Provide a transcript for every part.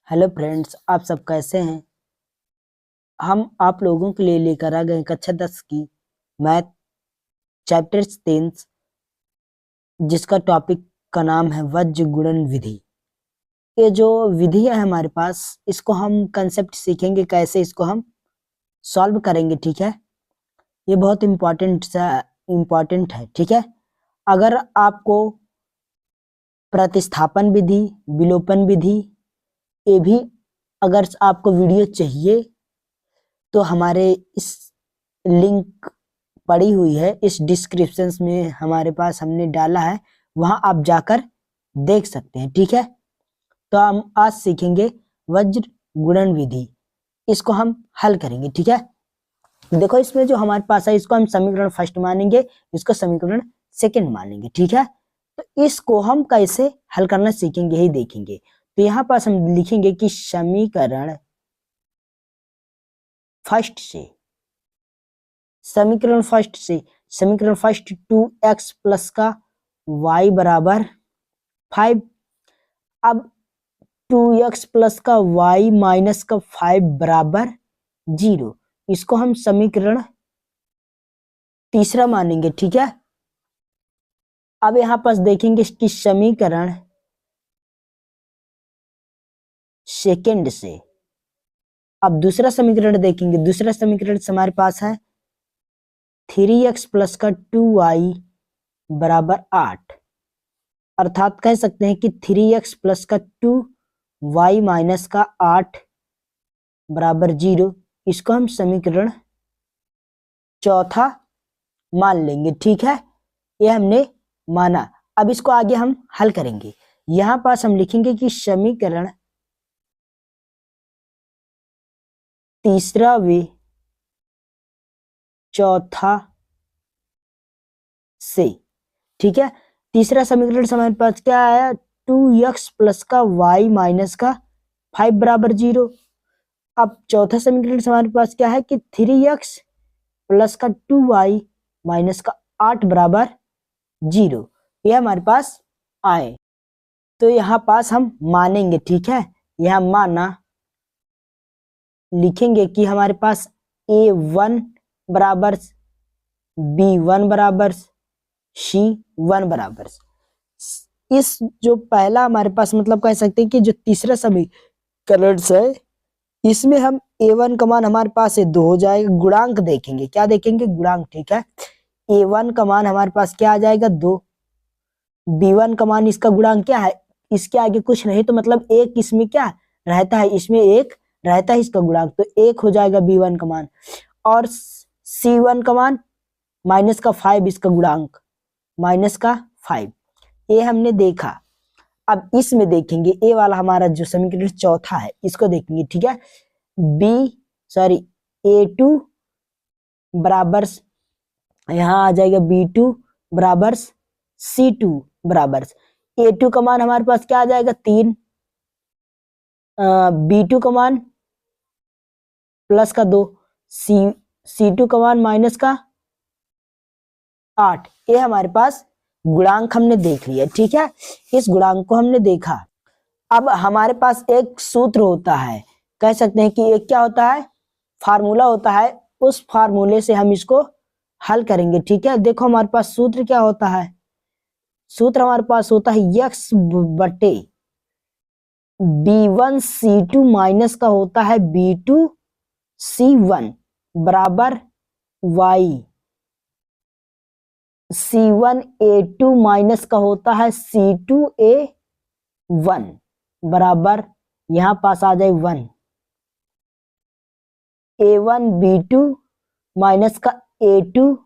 Hello friends, आप सब कैसे हैं। हम आप लोगों के लिए लेकर आ गए कक्षा 10 की मैथ चैप्टर 3, जिसका टॉपिक का नाम है वज्र गुणन विधि। ये जो विधि है हमारे पास, इसको हम कंसेप्ट सीखेंगे, कैसे इसको हम सॉल्व करेंगे। ठीक है, ये बहुत इम्पोर्टेंट है। ठीक है, अगर आपको प्रतिस्थापन विधि, विलोपन विधि, ये भी अगर आपको वीडियो चाहिए तो हमारे इस लिंक पड़ी हुई है, इस डिस्क्रिप्शन में हमारे पास हमने डाला है, वहां आप जाकर देख सकते हैं। ठीक है, तो हम आज सीखेंगे वज्र गुणन विधि। इसको हम हल करेंगे। ठीक है, देखो इसमें जो हमारे पास है, इसको हम समीकरण फर्स्ट मानेंगे, इसको समीकरण सेकंड मानेंगे। ठीक है, तो इसको हम कैसे हल करना सीखेंगे, यही देखेंगे। तो यहाँ पास हम लिखेंगे कि समीकरण फर्स्ट समीकरण फर्स्ट 2x प्लस का y बराबर 5। अब 2x प्लस का y माइनस का 5 बराबर 0, इसको हम समीकरण तीसरा मानेंगे। ठीक है, अब यहां पास देखेंगे कि समीकरण सेकंड से अब दूसरा समीकरण देखेंगे। दूसरा समीकरण से हमारे पास है 3x प्लस का 2y बराबर 8, अर्थात कह सकते हैं कि 3x प्लस का 2y माइनस का 8 बराबर 0, इसको हम समीकरण चौथा मान लेंगे। ठीक है, ये हमने माना। अब इसको आगे हम हल करेंगे। यहां पास हम लिखेंगे कि समीकरण तीसरा व चौथा से। ठीक है, तीसरा समीकरण हमारे पास क्या आया, 2x प्लस का y माइनस का 5 बराबर 0। अब चौथा समीकरण हमारे पास क्या है कि 3x प्लस का 2y माइनस का 8 बराबर 0, ये हमारे पास आए। तो यहाँ पास हम मानेंगे। ठीक है, यहाँ माना, लिखेंगे कि हमारे पास a1 बराबर b1 बराबर c1 बराबर। इस जो पहला हमारे पास, मतलब कह सकते हैं कि जो तीसरा समीकरण है, इसमें हम a1 का मान हमारे पास है 2 हो जाएगा। गुणांक देखेंगे, क्या देखेंगे, गुणांक। ठीक है, a1 का मान हमारे पास क्या आ जाएगा 2, b1 का मान, इसका गुणांक क्या है, इसके आगे कुछ नहीं तो मतलब एक इसमें क्या रहता है, इसमें एक रहता है इसका गुणांक, तो 1 हो जाएगा b1 का मान। और c1 का मान माइनस का 5, इसका गुणांक माइनस का 5, ये हमने देखा। अब इसमें देखेंगे ए वाला हमारा जो समीकरण चौथा है, इसको देखेंगे। ठीक है, a2 बराबर, यहाँ आ जाएगा b2 बराबर c2 बराबर। a2 का मान हमारे पास क्या आ जाएगा 3, b2 का मान प्लस का 2, c2 का मान माइनस का 8, ये हमारे पास गुणांक हमने देख लिया। ठीक है, इस गुणांक को हमने देखा। अब हमारे पास एक सूत्र होता है, कह सकते हैं कि एक क्या होता है, फार्मूला होता है। उस फार्मूले से हम इसको हल करेंगे। ठीक है, देखो हमारे पास सूत्र क्या होता है, सूत्र हमारे पास होता है x बटे b1 c2 माइनस का होता है b2 c1 बराबर y c1 a2 माइनस का होता है c2 a1 बराबर, यहां पास आ जाए 1 a1 b2 माइनस का a2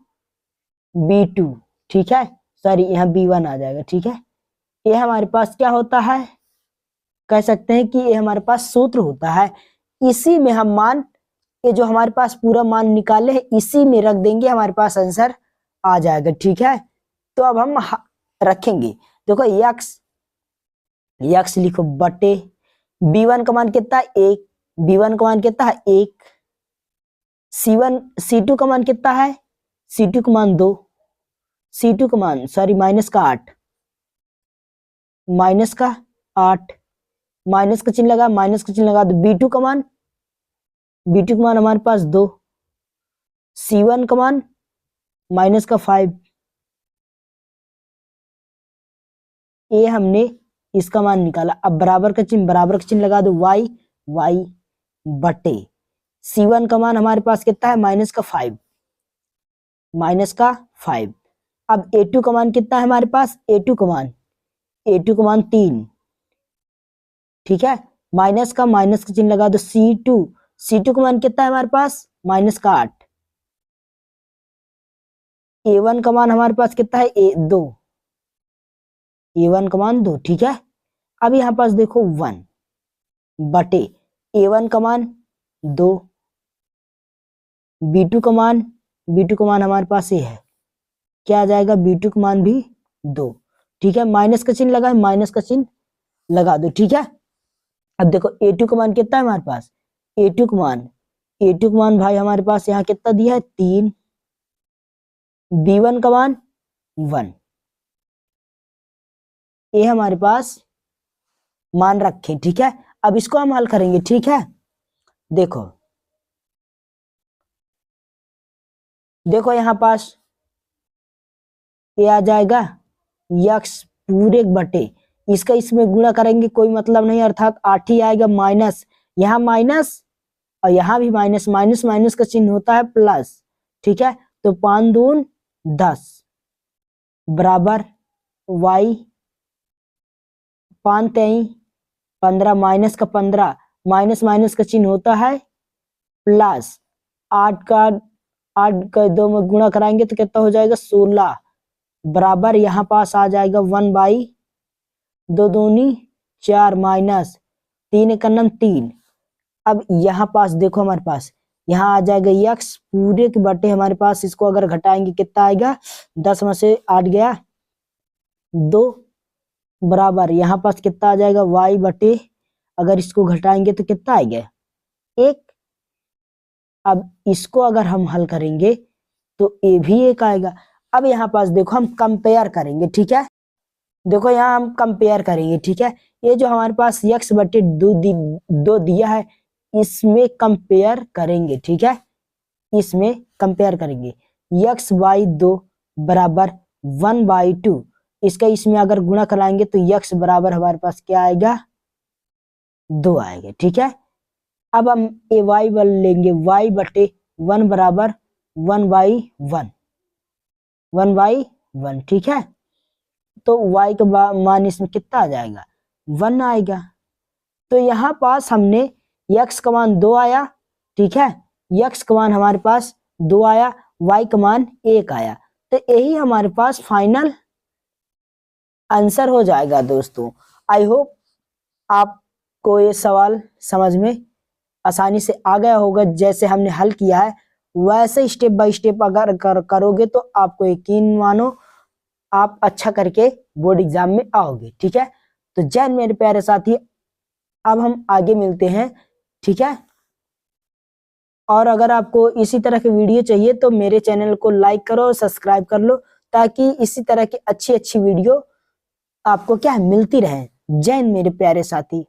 b2। ठीक है, सॉरी यहाँ b1 आ जाएगा। ठीक है, ये हमारे पास क्या होता है, कह सकते हैं कि ये हमारे पास सूत्र होता है। इसी में हम मान, ये जो हमारे पास पूरा मान निकाले हैं, इसी में रख देंगे, हमारे पास आंसर आ जाएगा। ठीक है, तो अब हम रखेंगे। देखो यक्स लिखो बटे b1 का मान कितना है 1, b1 का मान कितना है 1, c2 का मान कितना है, c2 का मान 2, c2 का मान सॉरी माइनस का 8, माइनस का चिन्ह लगा, माइनस का चिन्ह लगा दो। B2 का मान, B2 का मान हमारे पास 2, C1 का मान माइनस का 5, ये हमने इसका मान निकाला। अब बराबर का चिन्ह लगा दो, y बटे C1 का मान हमारे पास कितना है, माइनस का 5, अब A2 का मान कितना है हमारे पास, A2 का मान 3, ठीक है। माइनस का चिन्ह लगा दो। C2 का मान कितना है हमारे पास, माइनस का 8, A1 का मान हमारे पास कितना है, A1 का मान 2, ठीक है। अब यहाँ पास देखो 1 बटे A1 का मान 2, B2 का मान हमारे पास ये है, क्या आ जाएगा, B2 का मान भी 2, ठीक है। माइनस का चिन्ह लगा है, माइनस का चिन्ह लगा दो, ठीक है। अब देखो A2 का मान कितना है हमारे पास, A2 का मान भाई हमारे पास यहाँ कितना दिया है, 3, B1 का मान 1, ये हमारे पास मान रखे, ठीक है। अब इसको हम हल करेंगे, ठीक है। देखो यहाँ पास ये आ जाएगा x पूरे बटे, इसका इसमें गुणा करेंगे कोई मतलब नहीं, अर्थात 8 ही आएगा, माइनस यहाँ माइनस और यहाँ भी माइनस, माइनस का चिन्ह होता है प्लस, ठीक है। तो 5 दून 10 बराबर y, 5 3 15, माइनस का 15, माइनस का चिन्ह होता है प्लस, 8 का 2 में गुणा कराएंगे तो कितना हो जाएगा, 16 बराबर यहाँ पास आ जाएगा 1/2 दूनी 4 माइनस 3 एक 3। अब यहाँ पास देखो हमारे पास यहाँ आ जाएगा x पूरे के बटे हमारे पास, इसको अगर घटाएंगे कितना आएगा, 10 में से 8 गया 2 बराबर यहाँ पास कितना आ जाएगा, y बटे, अगर इसको घटाएंगे तो कितना आएगा 1। अब इसको अगर हम हल करेंगे तो ये भी 1 आएगा। अब यहाँ पास देखो हम कंपेयर करेंगे, ठीक है। देखो यहाँ हम कंपेयर करेंगे, ठीक है। ये जो हमारे पास x बटे 2 दिया है, इसमें कंपेयर करेंगे, ठीक है। इसमें कंपेयर करेंगे, x/2 बराबर 1/2, इसका इसमें अगर गुणा कराएंगे तो x बराबर हमारे पास क्या आएगा, 2 आएगा, ठीक है। अब हम ay बल लेंगे, y बटे 1 बराबर 1/1, ठीक है। तो y का मान इसमें कितना आ जाएगा, 1 आएगा। तो यहाँ पास हमने x का मान 2 आया, ठीक है, x का मान हमारे पास 2 आया, y का मान 1 आया, तो यही हमारे पास फाइनल आंसर हो जाएगा दोस्तों। आई होप आपको ये सवाल समझ में आसानी से आ गया होगा, जैसे हमने हल किया है वैसे स्टेप बाय स्टेप अगर करोगे तो आपको यकीन मानो आप अच्छा करके बोर्ड एग्जाम में आओगे, ठीक है। तो जय हिंद मेरे प्यारे साथी, अब हम आगे मिलते हैं, ठीक है। और अगर आपको इसी तरह के वीडियो चाहिए तो मेरे चैनल को लाइक करो और सब्सक्राइब कर लो, ताकि इसी तरह की अच्छी वीडियो आपको क्या मिलती रहे। जय हिंद मेरे प्यारे साथी।